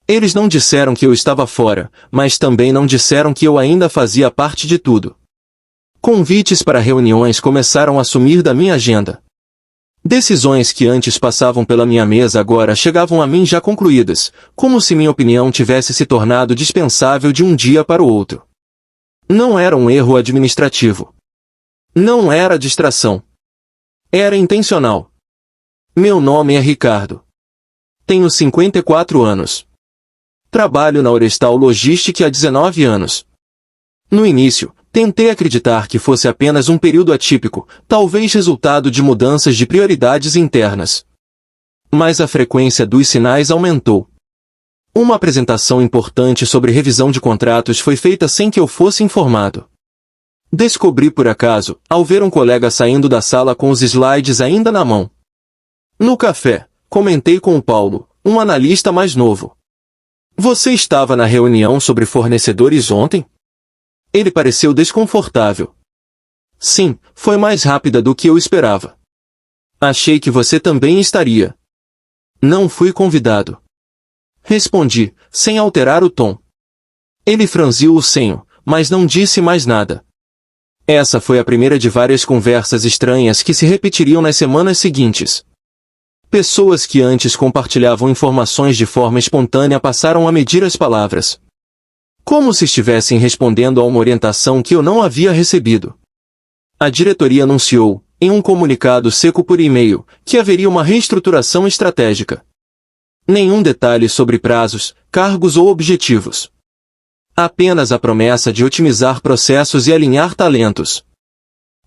Eles não disseram que eu estava fora, mas também não disseram que eu ainda fazia parte de tudo. Convites para reuniões começaram a sumir da minha agenda. Decisões que antes passavam pela minha mesa agora chegavam a mim já concluídas, como se minha opinião tivesse se tornado dispensável de um dia para o outro. Não era um erro administrativo. Não era distração. Era intencional. Meu nome é Ricardo. Tenho 54 anos. Trabalho na Orestal Logística há 19 anos. No início, tentei acreditar que fosse apenas um período atípico, talvez resultado de mudanças de prioridades internas. Mas a frequência dos sinais aumentou. Uma apresentação importante sobre revisão de contratos foi feita sem que eu fosse informado. Descobri por acaso, ao ver um colega saindo da sala com os slides ainda na mão. No café, comentei com o Paulo, um analista mais novo. Você estava na reunião sobre fornecedores ontem? Ele pareceu desconfortável. Sim, foi mais rápida do que eu esperava. Achei que você também estaria. Não fui convidado. Respondi, sem alterar o tom. Ele franziu o senho, mas não disse mais nada. Essa foi a primeira de várias conversas estranhas que se repetiriam nas semanas seguintes. Pessoas que antes compartilhavam informações de forma espontânea passaram a medir as palavras. Como se estivessem respondendo a uma orientação que eu não havia recebido. A diretoria anunciou, em um comunicado seco por e-mail, que haveria uma reestruturação estratégica. Nenhum detalhe sobre prazos, cargos ou objetivos. Apenas a promessa de otimizar processos e alinhar talentos.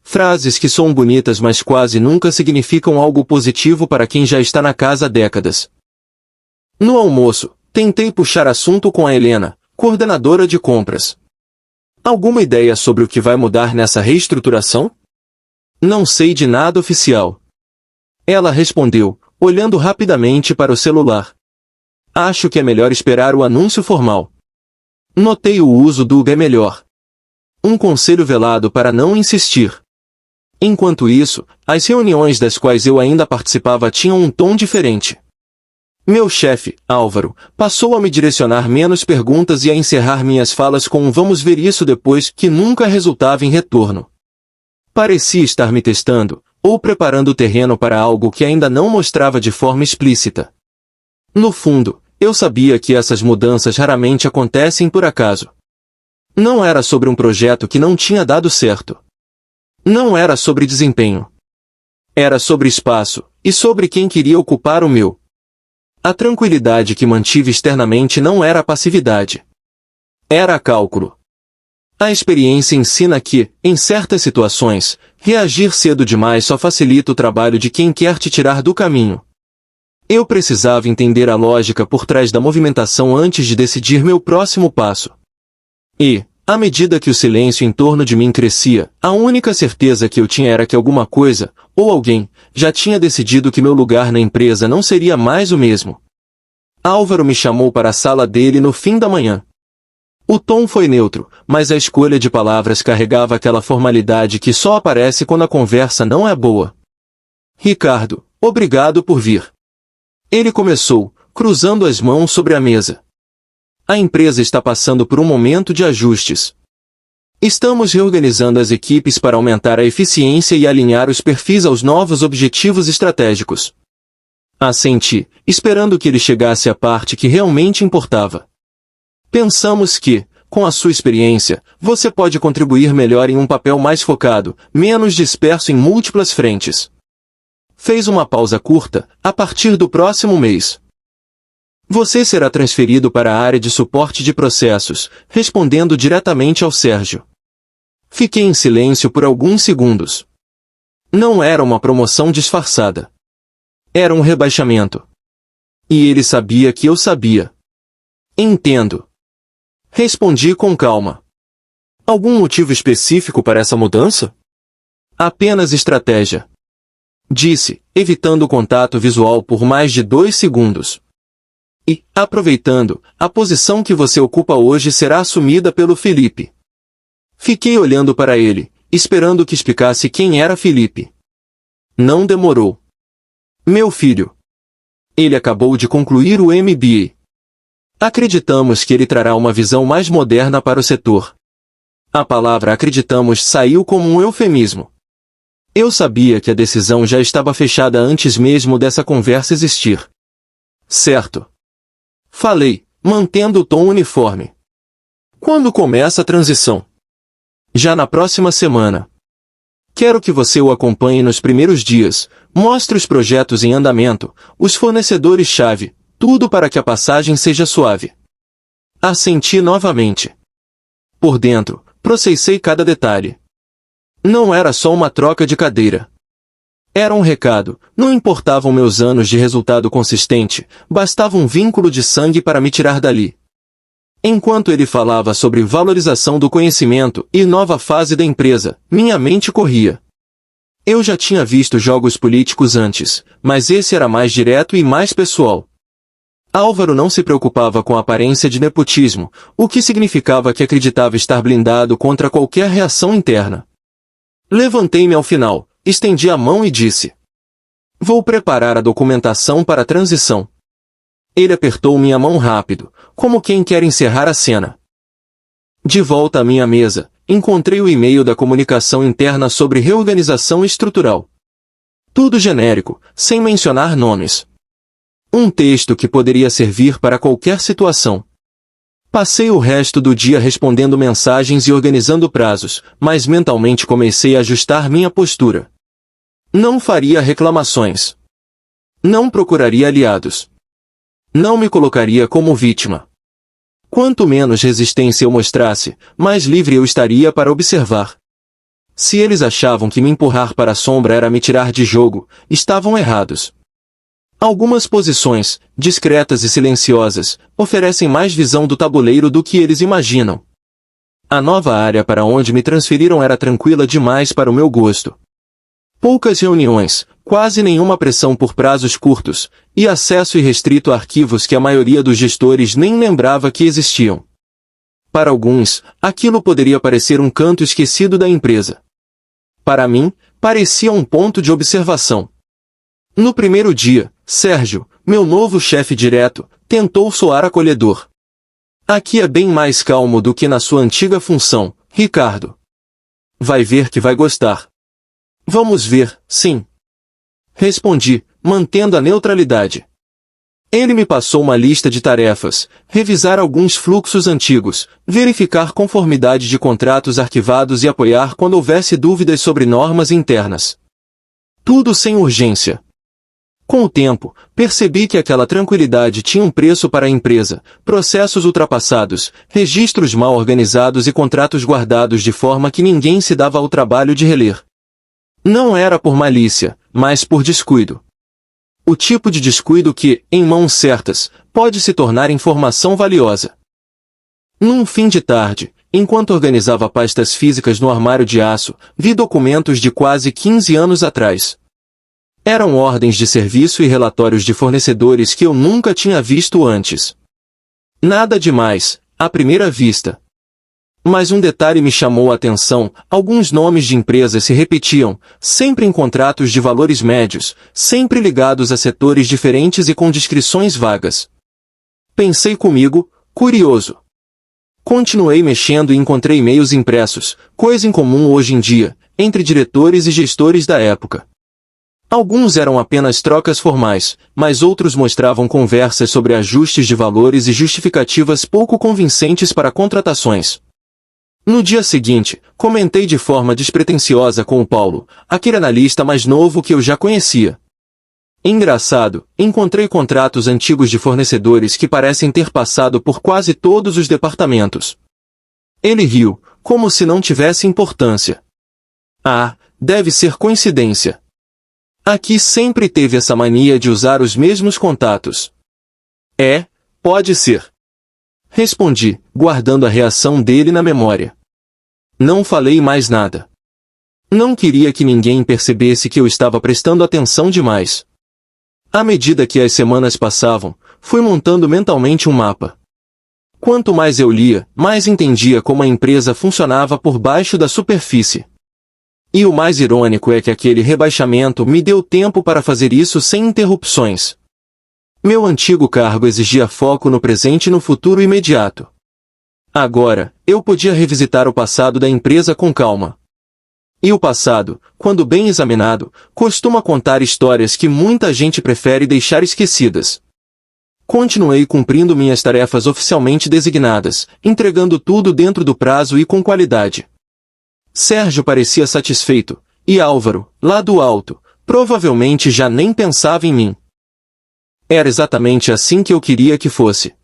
Frases que soam bonitas mas quase nunca significam algo positivo para quem já está na casa há décadas. No almoço, tentei puxar assunto com a Helena, coordenadora de compras. Alguma ideia sobre o que vai mudar nessa reestruturação? Não sei de nada oficial. Ela respondeu, olhando rapidamente para o celular. Acho que é melhor esperar o anúncio formal. Notei o uso do é melhor. Um conselho velado para não insistir. Enquanto isso, as reuniões das quais eu ainda participava tinham um tom diferente. Meu chefe, Álvaro, passou a me direcionar menos perguntas e a encerrar minhas falas com um vamos ver isso depois que nunca resultava em retorno. Parecia estar me testando, ou preparando o terreno para algo que ainda não mostrava de forma explícita. No fundo, eu sabia que essas mudanças raramente acontecem por acaso. Não era sobre um projeto que não tinha dado certo. Não era sobre desempenho. Era sobre espaço, e sobre quem queria ocupar o meu. A tranquilidade que mantive externamente não era passividade. Era cálculo. A experiência ensina que, em certas situações, reagir cedo demais só facilita o trabalho de quem quer te tirar do caminho. Eu precisava entender a lógica por trás da movimentação antes de decidir meu próximo passo. E, à medida que o silêncio em torno de mim crescia, a única certeza que eu tinha era que alguma coisa, ou alguém, já tinha decidido que meu lugar na empresa não seria mais o mesmo. Álvaro me chamou para a sala dele no fim da manhã. O tom foi neutro, mas a escolha de palavras carregava aquela formalidade que só aparece quando a conversa não é boa. Ricardo, obrigado por vir. Ele começou, cruzando as mãos sobre a mesa. A empresa está passando por um momento de ajustes. Estamos reorganizando as equipes para aumentar a eficiência e alinhar os perfis aos novos objetivos estratégicos. Assenti, esperando que ele chegasse à parte que realmente importava. Pensamos que, com a sua experiência, você pode contribuir melhor em um papel mais focado, menos disperso em múltiplas frentes. Fez uma pausa curta, a partir do próximo mês. Você será transferido para a área de suporte de processos, respondendo diretamente ao Sérgio. Fiquei em silêncio por alguns segundos. Não era uma promoção disfarçada. Era um rebaixamento. E ele sabia que eu sabia. Entendo. Respondi com calma. Algum motivo específico para essa mudança? Apenas estratégia. Disse, evitando o contato visual por mais de 2 segundos. E, aproveitando, a posição que você ocupa hoje será assumida pelo Felipe. Fiquei olhando para ele, esperando que explicasse quem era Felipe. Não demorou. Meu filho. Ele acabou de concluir o MBA. Acreditamos que ele trará uma visão mais moderna para o setor. A palavra acreditamos saiu como um eufemismo. Eu sabia que a decisão já estava fechada antes mesmo dessa conversa existir. Certo. Falei, mantendo o tom uniforme. Quando começa a transição? Já na próxima semana. Quero que você o acompanhe nos primeiros dias, mostre os projetos em andamento, os fornecedores-chave, tudo para que a passagem seja suave. Assenti novamente. Por dentro, processei cada detalhe. Não era só uma troca de cadeira. Era um recado, não importavam meus anos de resultado consistente, bastava um vínculo de sangue para me tirar dali. Enquanto ele falava sobre valorização do conhecimento e nova fase da empresa, minha mente corria. Eu já tinha visto jogos políticos antes, mas esse era mais direto e mais pessoal. Álvaro não se preocupava com a aparência de nepotismo, o que significava que acreditava estar blindado contra qualquer reação interna. Levantei-me ao final, estendi a mão e disse: "Vou preparar a documentação para a transição." Ele apertou minha mão rápido, como quem quer encerrar a cena. De volta à minha mesa, encontrei o e-mail da comunicação interna sobre reorganização estrutural. Tudo genérico, sem mencionar nomes. Um texto que poderia servir para qualquer situação. Passei o resto do dia respondendo mensagens e organizando prazos, mas mentalmente comecei a ajustar minha postura. Não faria reclamações. Não procuraria aliados. Não me colocaria como vítima. Quanto menos resistência eu mostrasse, mais livre eu estaria para observar. Se eles achavam que me empurrar para a sombra era me tirar de jogo, estavam errados. Algumas posições, discretas e silenciosas, oferecem mais visão do tabuleiro do que eles imaginam. A nova área para onde me transferiram era tranquila demais para o meu gosto. Poucas reuniões, quase nenhuma pressão por prazos curtos, e acesso irrestrito a arquivos que a maioria dos gestores nem lembrava que existiam. Para alguns, aquilo poderia parecer um canto esquecido da empresa. Para mim, parecia um ponto de observação. No primeiro dia, Sérgio, meu novo chefe direto, tentou soar acolhedor. "Aqui é bem mais calmo do que na sua antiga função, Ricardo. Vai ver que vai gostar." "Vamos ver, sim." Respondi, mantendo a neutralidade. Ele me passou uma lista de tarefas, revisar alguns fluxos antigos, verificar conformidade de contratos arquivados e apoiar quando houvesse dúvidas sobre normas internas. Tudo sem urgência. Com o tempo, percebi que aquela tranquilidade tinha um preço para a empresa, processos ultrapassados, registros mal organizados e contratos guardados de forma que ninguém se dava ao trabalho de reler. Não era por malícia, mas por descuido. O tipo de descuido que, em mãos certas, pode se tornar informação valiosa. Num fim de tarde, enquanto organizava pastas físicas no armário de aço, vi documentos de quase 15 anos atrás. Eram ordens de serviço e relatórios de fornecedores que eu nunca tinha visto antes. Nada demais, à primeira vista. Mas um detalhe me chamou a atenção: alguns nomes de empresas se repetiam, sempre em contratos de valores médios, sempre ligados a setores diferentes e com descrições vagas. Pensei comigo, curioso. Continuei mexendo e encontrei e-mails impressos, coisa incomum hoje em dia, entre diretores e gestores da época. Alguns eram apenas trocas formais, mas outros mostravam conversas sobre ajustes de valores e justificativas pouco convincentes para contratações. No dia seguinte, comentei de forma despretensiosa com o Paulo, aquele analista mais novo que eu já conhecia. Engraçado, encontrei contratos antigos de fornecedores que parecem ter passado por quase todos os departamentos. Ele riu, como se não tivesse importância. "Ah, deve ser coincidência. Aqui sempre teve essa mania de usar os mesmos contatos." "É, pode ser." Respondi, guardando a reação dele na memória. Não falei mais nada. Não queria que ninguém percebesse que eu estava prestando atenção demais. À medida que as semanas passavam, fui montando mentalmente um mapa. Quanto mais eu lia, mais entendia como a empresa funcionava por baixo da superfície. E o mais irônico é que aquele rebaixamento me deu tempo para fazer isso sem interrupções. Meu antigo cargo exigia foco no presente e no futuro imediato. Agora, eu podia revisitar o passado da empresa com calma. E o passado, quando bem examinado, costuma contar histórias que muita gente prefere deixar esquecidas. Continuei cumprindo minhas tarefas oficialmente designadas, entregando tudo dentro do prazo e com qualidade. Sérgio parecia satisfeito, e Álvaro, lá do alto, provavelmente já nem pensava em mim. Era exatamente assim que eu queria que fosse.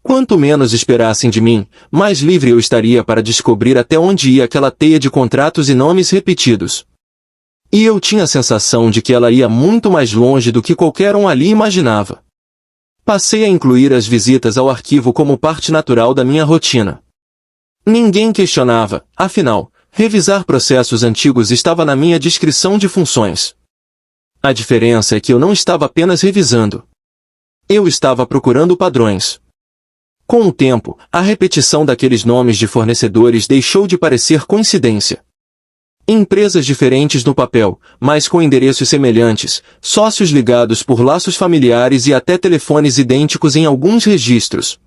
Quanto menos esperassem de mim, mais livre eu estaria para descobrir até onde ia aquela teia de contratos e nomes repetidos. E eu tinha a sensação de que ela ia muito mais longe do que qualquer um ali imaginava. Passei a incluir as visitas ao arquivo como parte natural da minha rotina. Ninguém questionava, afinal, revisar processos antigos estava na minha descrição de funções. A diferença é que eu não estava apenas revisando. Eu estava procurando padrões. Com o tempo, a repetição daqueles nomes de fornecedores deixou de parecer coincidência. Empresas diferentes no papel, mas com endereços semelhantes, sócios ligados por laços familiares e até telefones idênticos em alguns registros.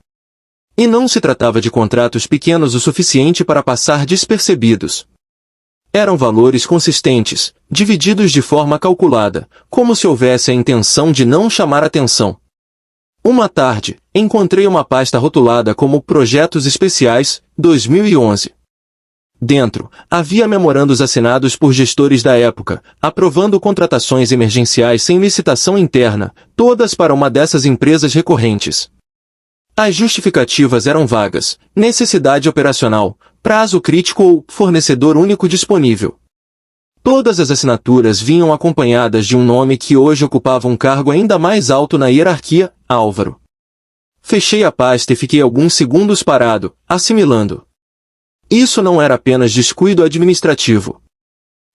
E não se tratava de contratos pequenos o suficiente para passar despercebidos. Eram valores consistentes, divididos de forma calculada, como se houvesse a intenção de não chamar atenção. Uma tarde, encontrei uma pasta rotulada como Projetos Especiais, 2011. Dentro, havia memorandos assinados por gestores da época, aprovando contratações emergenciais sem licitação interna, todas para uma dessas empresas recorrentes. As justificativas eram vagas: necessidade operacional, prazo crítico ou fornecedor único disponível. Todas as assinaturas vinham acompanhadas de um nome que hoje ocupava um cargo ainda mais alto na hierarquia: Álvaro. Fechei a pasta e fiquei alguns segundos parado, assimilando. Isso não era apenas descuido administrativo.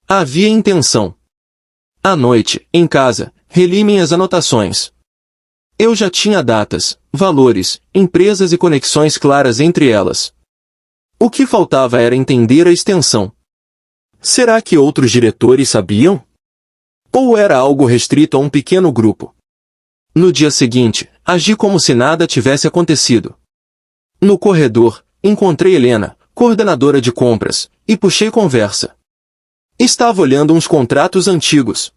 Havia intenção. À noite, em casa, reli minhas anotações. Eu já tinha datas, valores, empresas e conexões claras entre elas. O que faltava era entender a extensão. Será que outros diretores sabiam? Ou era algo restrito a um pequeno grupo? No dia seguinte, agi como se nada tivesse acontecido. No corredor, encontrei Helena, coordenadora de compras, e puxei conversa. Estava olhando uns contratos antigos.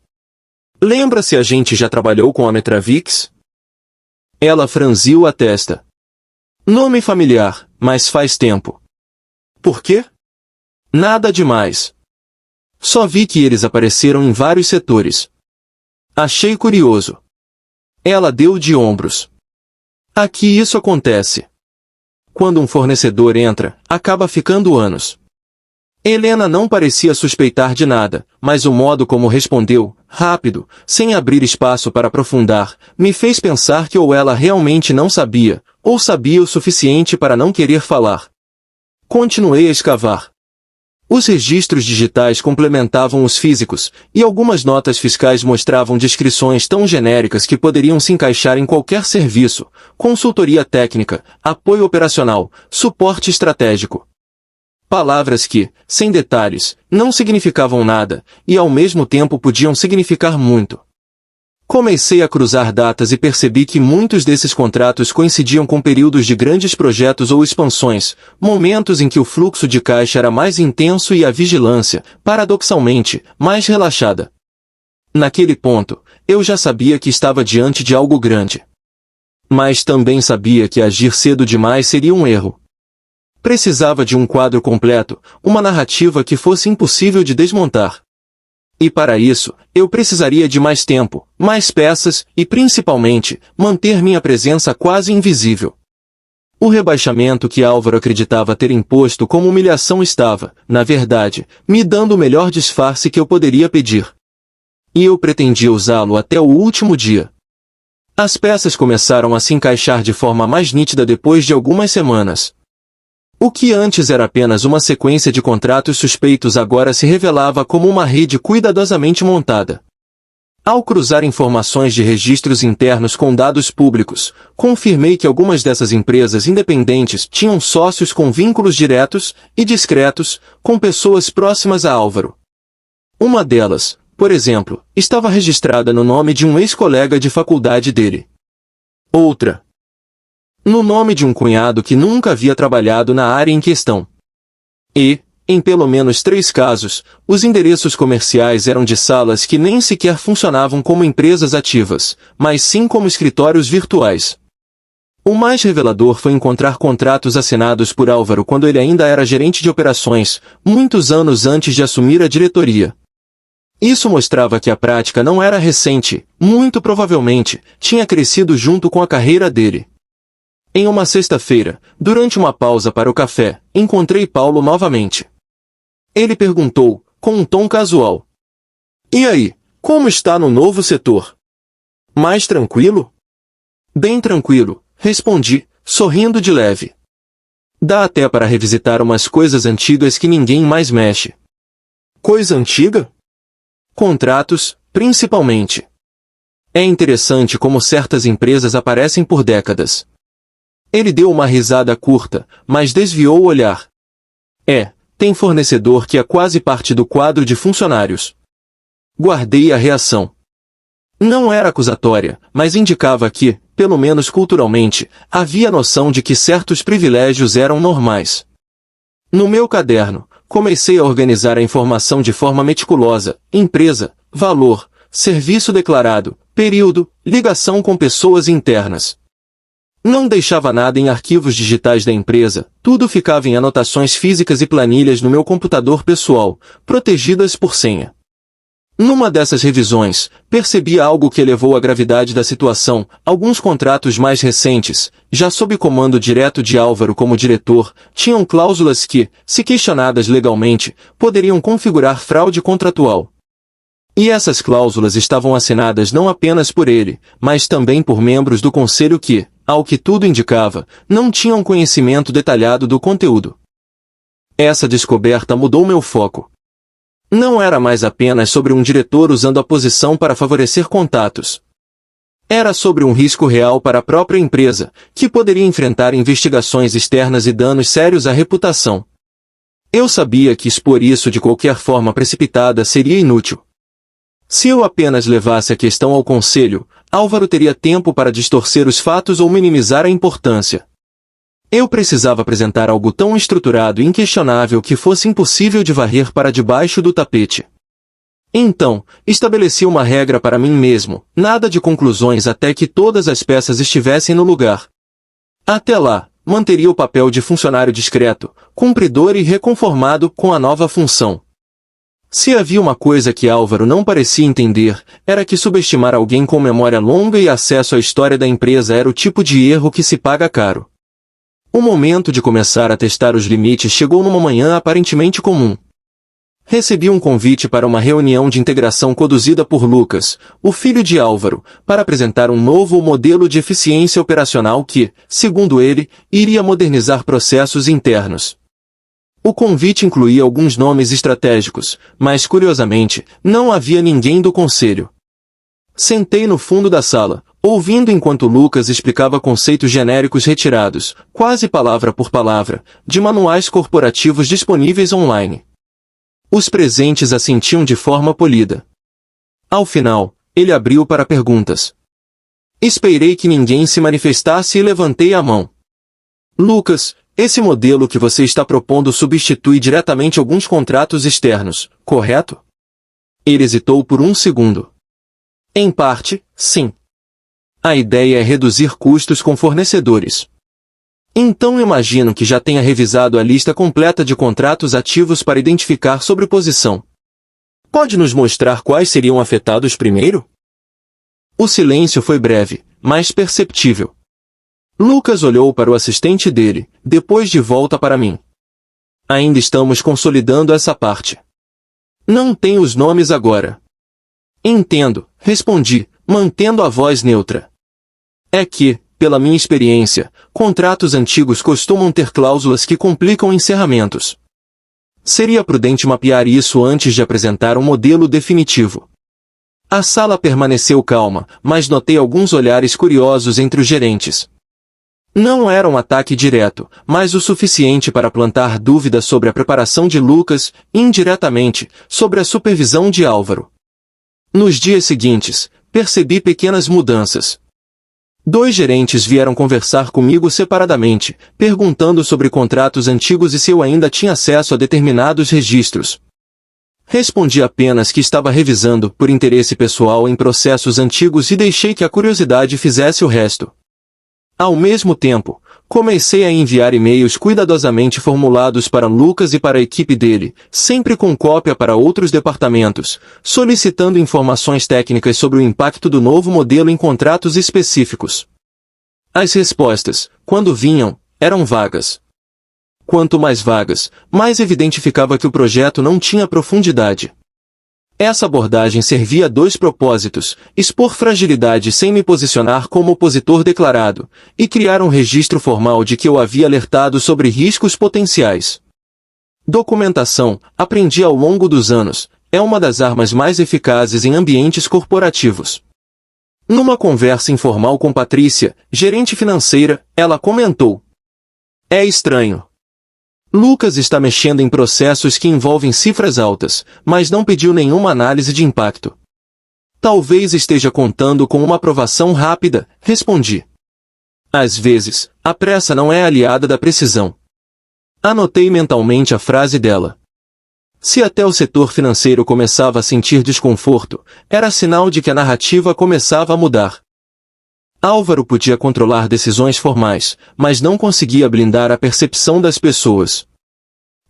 Lembra se a gente já trabalhou com a Metravix? Ela franziu a testa. Nome familiar, mas faz tempo. Por quê? Nada demais. Só vi que eles apareceram em vários setores. Achei curioso. Ela deu de ombros. Aqui isso acontece. Quando um fornecedor entra, acaba ficando anos. Helena não parecia suspeitar de nada, mas o modo como respondeu, rápido, sem abrir espaço para aprofundar, me fez pensar que ou ela realmente não sabia, ou sabia o suficiente para não querer falar. Continuei a escavar. Os registros digitais complementavam os físicos, e algumas notas fiscais mostravam descrições tão genéricas que poderiam se encaixar em qualquer serviço: consultoria técnica, apoio operacional, suporte estratégico. Palavras que, sem detalhes, não significavam nada, e ao mesmo tempo podiam significar muito. Comecei a cruzar datas e percebi que muitos desses contratos coincidiam com períodos de grandes projetos ou expansões, momentos em que o fluxo de caixa era mais intenso e a vigilância, paradoxalmente, mais relaxada. Naquele ponto, eu já sabia que estava diante de algo grande. Mas também sabia que agir cedo demais seria um erro. Precisava de um quadro completo, uma narrativa que fosse impossível de desmontar. E para isso, eu precisaria de mais tempo, mais peças e, principalmente, manter minha presença quase invisível. O rebaixamento que Álvaro acreditava ter imposto como humilhação estava, na verdade, me dando o melhor disfarce que eu poderia pedir. E eu pretendia usá-lo até o último dia. As peças começaram a se encaixar de forma mais nítida depois de algumas semanas. O que antes era apenas uma sequência de contratos suspeitos agora se revelava como uma rede cuidadosamente montada. Ao cruzar informações de registros internos com dados públicos, confirmei que algumas dessas empresas independentes tinham sócios com vínculos diretos e discretos com pessoas próximas a Álvaro. Uma delas, por exemplo, estava registrada no nome de um ex-colega de faculdade dele. Outra. No nome de um cunhado que nunca havia trabalhado na área em questão. E, em pelo menos 3 casos, os endereços comerciais eram de salas que nem sequer funcionavam como empresas ativas, mas sim como escritórios virtuais. O mais revelador foi encontrar contratos assinados por Álvaro quando ele ainda era gerente de operações, muitos anos antes de assumir a diretoria. Isso mostrava que a prática não era recente, muito provavelmente, tinha crescido junto com a carreira dele. Em uma sexta-feira, durante uma pausa para o café, encontrei Paulo novamente. Ele perguntou, com um tom casual: "E aí, como está no novo setor? Mais tranquilo?" "Bem tranquilo", respondi, sorrindo de leve. "Dá até para revisitar umas coisas antigas que ninguém mais mexe." "Coisa antiga?" "Contratos, principalmente. É interessante como certas empresas aparecem por décadas." Ele deu uma risada curta, mas desviou o olhar. Tem fornecedor que é quase parte do quadro de funcionários." Guardei a reação. Não era acusatória, mas indicava que, pelo menos culturalmente, havia noção de que certos privilégios eram normais. No meu caderno, comecei a organizar a informação de forma meticulosa: empresa, valor, serviço declarado, período, ligação com pessoas internas. Não deixava nada em arquivos digitais da empresa, tudo ficava em anotações físicas e planilhas no meu computador pessoal, protegidas por senha. Numa dessas revisões, percebi algo que elevou a gravidade da situação: alguns contratos mais recentes, já sob comando direto de Álvaro como diretor, tinham cláusulas que, se questionadas legalmente, poderiam configurar fraude contratual. E essas cláusulas estavam assinadas não apenas por ele, mas também por membros do conselho que, ao que tudo indicava, não tinham conhecimento detalhado do conteúdo. Essa descoberta mudou meu foco. Não era mais apenas sobre um diretor usando a posição para favorecer contatos. Era sobre um risco real para a própria empresa, que poderia enfrentar investigações externas e danos sérios à reputação. Eu sabia que expor isso de qualquer forma precipitada seria inútil. Se eu apenas levasse a questão ao conselho, Álvaro teria tempo para distorcer os fatos ou minimizar a importância. Eu precisava apresentar algo tão estruturado e inquestionável que fosse impossível de varrer para debaixo do tapete. Então, estabeleci uma regra para mim mesmo: nada de conclusões até que todas as peças estivessem no lugar. Até lá, manteria o papel de funcionário discreto, cumpridor e reconformado com a nova função. Se havia uma coisa que Álvaro não parecia entender, era que subestimar alguém com memória longa e acesso à história da empresa era o tipo de erro que se paga caro. O momento de começar a testar os limites chegou numa manhã aparentemente comum. Recebi um convite para uma reunião de integração conduzida por Lucas, o filho de Álvaro, para apresentar um novo modelo de eficiência operacional que, segundo ele, iria modernizar processos internos. O convite incluía alguns nomes estratégicos, mas curiosamente, não havia ninguém do conselho. Sentei no fundo da sala, ouvindo enquanto Lucas explicava conceitos genéricos retirados, quase palavra por palavra, de manuais corporativos disponíveis online. Os presentes assentiam de forma polida. Ao final, ele abriu para perguntas. Esperei que ninguém se manifestasse e levantei a mão. "Lucas, esse modelo que você está propondo substitui diretamente alguns contratos externos, correto?" Ele hesitou por um segundo. "Em parte, sim. A ideia é reduzir custos com fornecedores. Então imagino que já tenha revisado a lista completa de contratos ativos para identificar sobreposição. Pode nos mostrar quais seriam afetados primeiro?" O silêncio foi breve, mas perceptível. Lucas olhou para o assistente dele, depois de volta para mim. "Ainda estamos consolidando essa parte. Não tenho os nomes agora." "Entendo", respondi, mantendo a voz neutra. "É que, pela minha experiência, contratos antigos costumam ter cláusulas que complicam encerramentos. Seria prudente mapear isso antes de apresentar um modelo definitivo." A sala permaneceu calma, mas notei alguns olhares curiosos entre os gerentes. Não era um ataque direto, mas o suficiente para plantar dúvidas sobre a preparação de Lucas, indiretamente, sobre a supervisão de Álvaro. Nos dias seguintes, percebi pequenas mudanças. 2 gerentes vieram conversar comigo separadamente, perguntando sobre contratos antigos e se eu ainda tinha acesso a determinados registros. Respondi apenas que estava revisando, por interesse pessoal, em processos antigos e deixei que a curiosidade fizesse o resto. Ao mesmo tempo, comecei a enviar e-mails cuidadosamente formulados para Lucas e para a equipe dele, sempre com cópia para outros departamentos, solicitando informações técnicas sobre o impacto do novo modelo em contratos específicos. As respostas, quando vinham, eram vagas. Quanto mais vagas, mais evidente ficava que o projeto não tinha profundidade. Essa abordagem servia a 2 propósitos: expor fragilidade sem me posicionar como opositor declarado, e criar um registro formal de que eu havia alertado sobre riscos potenciais. Documentação, aprendi ao longo dos anos, é uma das armas mais eficazes em ambientes corporativos. Numa conversa informal com Patrícia, gerente financeira, ela comentou: "É estranho. Lucas está mexendo em processos que envolvem cifras altas, mas não pediu nenhuma análise de impacto. Talvez esteja contando com uma aprovação rápida", respondi. Às vezes, a pressa não é aliada da precisão. Anotei mentalmente a frase dela. Se até o setor financeiro começava a sentir desconforto, era sinal de que a narrativa começava a mudar. Álvaro podia controlar decisões formais, mas não conseguia blindar a percepção das pessoas.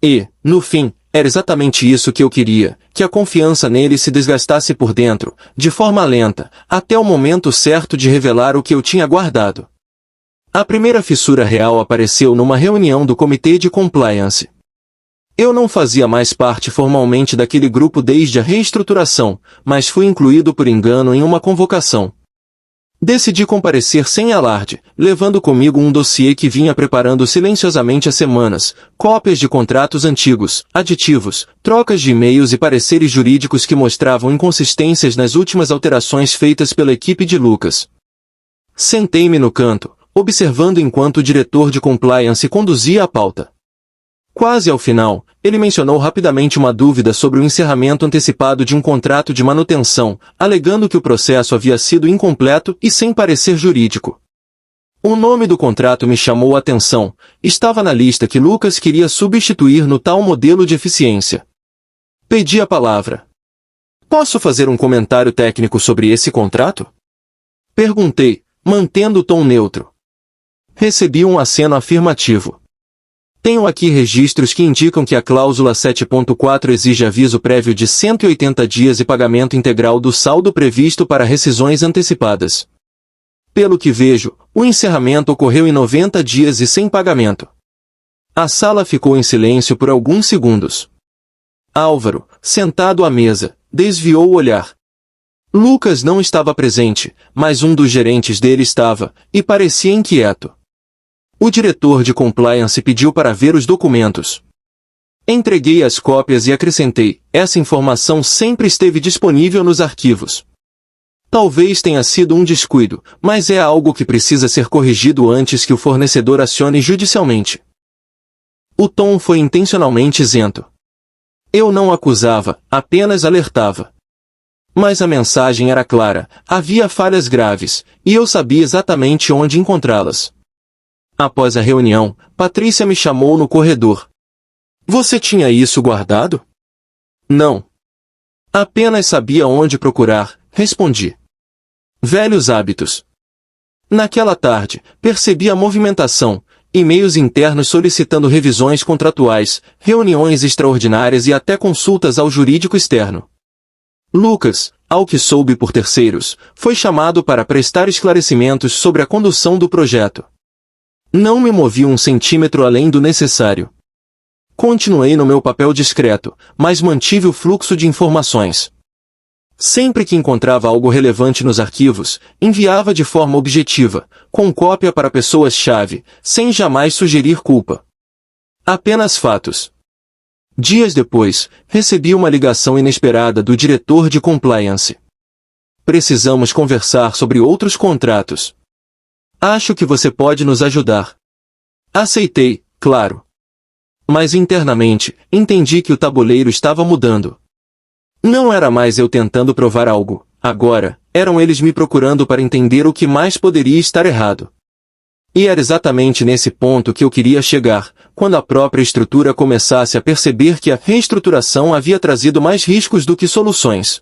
E, no fim, era exatamente isso que eu queria, que a confiança nele se desgastasse por dentro, de forma lenta, até o momento certo de revelar o que eu tinha guardado. A primeira fissura real apareceu numa reunião do Comitê de Compliance. Eu não fazia mais parte formalmente daquele grupo desde a reestruturação, mas fui incluído por engano em uma convocação. Decidi comparecer sem alarde, levando comigo um dossiê que vinha preparando silenciosamente há semanas, cópias de contratos antigos, aditivos, trocas de e-mails e pareceres jurídicos que mostravam inconsistências nas últimas alterações feitas pela equipe de Lucas. Sentei-me no canto, observando enquanto o diretor de compliance conduzia a pauta. Quase ao final, ele mencionou rapidamente uma dúvida sobre o encerramento antecipado de um contrato de manutenção, alegando que o processo havia sido incompleto e sem parecer jurídico. O nome do contrato me chamou a atenção, estava na lista que Lucas queria substituir no tal modelo de eficiência. Pedi a palavra. "Posso fazer um comentário técnico sobre esse contrato?" Perguntei, mantendo o tom neutro. Recebi um aceno afirmativo. "Tenho aqui registros que indicam que a cláusula 7.4 exige aviso prévio de 180 dias e pagamento integral do saldo previsto para rescisões antecipadas. Pelo que vejo, o encerramento ocorreu em 90 dias e sem pagamento." A sala ficou em silêncio por alguns segundos. Álvaro, sentado à mesa, desviou o olhar. Lucas não estava presente, mas um dos gerentes dele estava, e parecia inquieto. O diretor de compliance pediu para ver os documentos. Entreguei as cópias e acrescentei: "Essa informação sempre esteve disponível nos arquivos. Talvez tenha sido um descuido, mas é algo que precisa ser corrigido antes que o fornecedor acione judicialmente." O tom foi intencionalmente isento. Eu não acusava, apenas alertava. Mas a mensagem era clara: havia falhas graves, e eu sabia exatamente onde encontrá-las. Após a reunião, Patrícia me chamou no corredor. "Você tinha isso guardado?" "Não. Apenas sabia onde procurar", respondi. Velhos hábitos. Naquela tarde, percebi a movimentação, e-mails internos solicitando revisões contratuais, reuniões extraordinárias e até consultas ao jurídico externo. Lucas, ao que soube por terceiros, foi chamado para prestar esclarecimentos sobre a condução do projeto. Não me movi um centímetro além do necessário. Continuei no meu papel discreto, mas mantive o fluxo de informações. Sempre que encontrava algo relevante nos arquivos, enviava de forma objetiva, com cópia para pessoas-chave, sem jamais sugerir culpa. Apenas fatos. Dias depois, recebi uma ligação inesperada do diretor de compliance. "Precisamos conversar sobre outros contratos. Acho que você pode nos ajudar." Aceitei, claro. Mas internamente, entendi que o tabuleiro estava mudando. Não era mais eu tentando provar algo, agora, eram eles me procurando para entender o que mais poderia estar errado. E era exatamente nesse ponto que eu queria chegar, quando a própria estrutura começasse a perceber que a reestruturação havia trazido mais riscos do que soluções.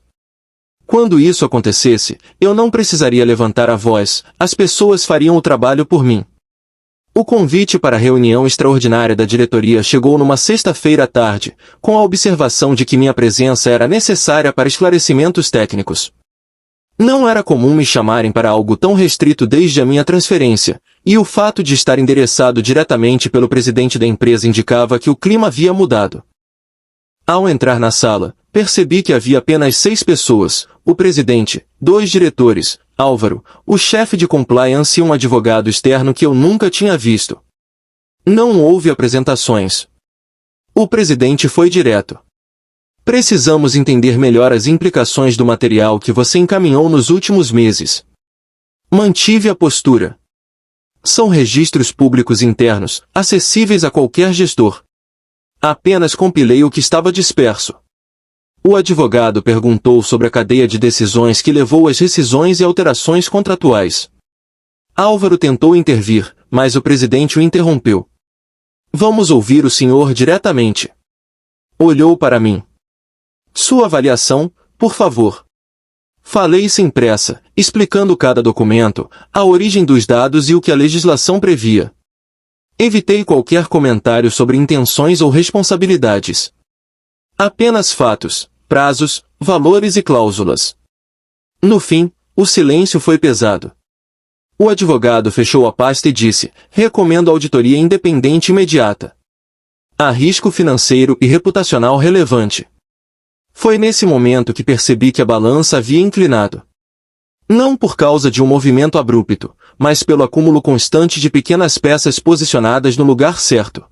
Quando isso acontecesse, eu não precisaria levantar a voz, as pessoas fariam o trabalho por mim. O convite para a reunião extraordinária da diretoria chegou numa sexta-feira à tarde, com a observação de que minha presença era necessária para esclarecimentos técnicos. Não era comum me chamarem para algo tão restrito desde a minha transferência, e o fato de estar endereçado diretamente pelo presidente da empresa indicava que o clima havia mudado. Ao entrar na sala, percebi que havia apenas 6 pessoas, o presidente, 2 diretores, Álvaro, o chefe de compliance e um advogado externo que eu nunca tinha visto. Não houve apresentações. O presidente foi direto. Precisamos entender melhor as implicações do material que você encaminhou nos últimos meses. Mantive a postura. São registros públicos internos, acessíveis a qualquer gestor. Apenas compilei o que estava disperso. O advogado perguntou sobre a cadeia de decisões que levou às rescisões e alterações contratuais. Álvaro tentou intervir, mas o presidente o interrompeu. Vamos ouvir o senhor diretamente. Olhou para mim. Sua avaliação, por favor. Falei sem pressa, explicando cada documento, a origem dos dados e o que a legislação previa. Evitei qualquer comentário sobre intenções ou responsabilidades. Apenas fatos, prazos, valores e cláusulas. No fim, o silêncio foi pesado. O advogado fechou a pasta e disse: recomendo auditoria independente imediata. Há risco financeiro e reputacional relevante. Foi nesse momento que percebi que a balança havia inclinado. Não por causa de um movimento abrupto, mas pelo acúmulo constante de pequenas peças posicionadas no lugar certo.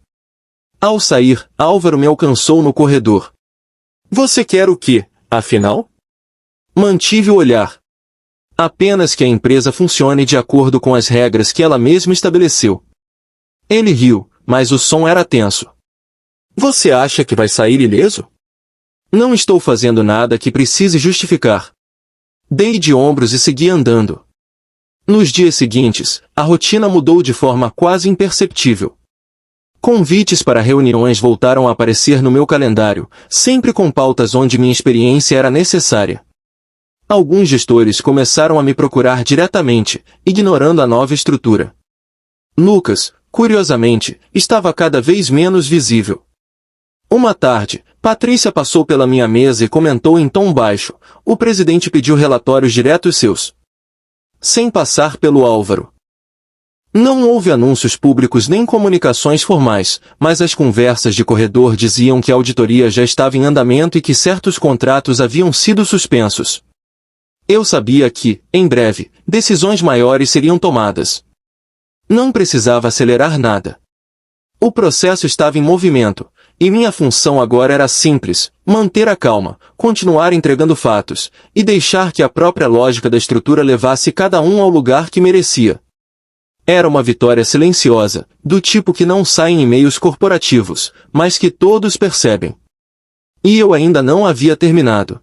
Ao sair, Álvaro me alcançou no corredor. Você quer o quê, afinal? Mantive o olhar. Apenas que a empresa funcione de acordo com as regras que ela mesma estabeleceu. Ele riu, mas o som era tenso. Você acha que vai sair ileso? Não estou fazendo nada que precise justificar. Dei de ombros e segui andando. Nos dias seguintes, a rotina mudou de forma quase imperceptível. Convites para reuniões voltaram a aparecer no meu calendário, sempre com pautas onde minha experiência era necessária. Alguns gestores começaram a me procurar diretamente, ignorando a nova estrutura. Lucas, curiosamente, estava cada vez menos visível. Uma tarde, Patrícia passou pela minha mesa e comentou em tom baixo: o presidente pediu relatórios diretos seus. Sem passar pelo Álvaro. Não houve anúncios públicos nem comunicações formais, mas as conversas de corredor diziam que a auditoria já estava em andamento e que certos contratos haviam sido suspensos. Eu sabia que, em breve, decisões maiores seriam tomadas. Não precisava acelerar nada. O processo estava em movimento, e minha função agora era simples: manter a calma, continuar entregando fatos, e deixar que a própria lógica da estrutura levasse cada um ao lugar que merecia. Era uma vitória silenciosa, do tipo que não sai em e-mails corporativos, mas que todos percebem. E eu ainda não havia terminado.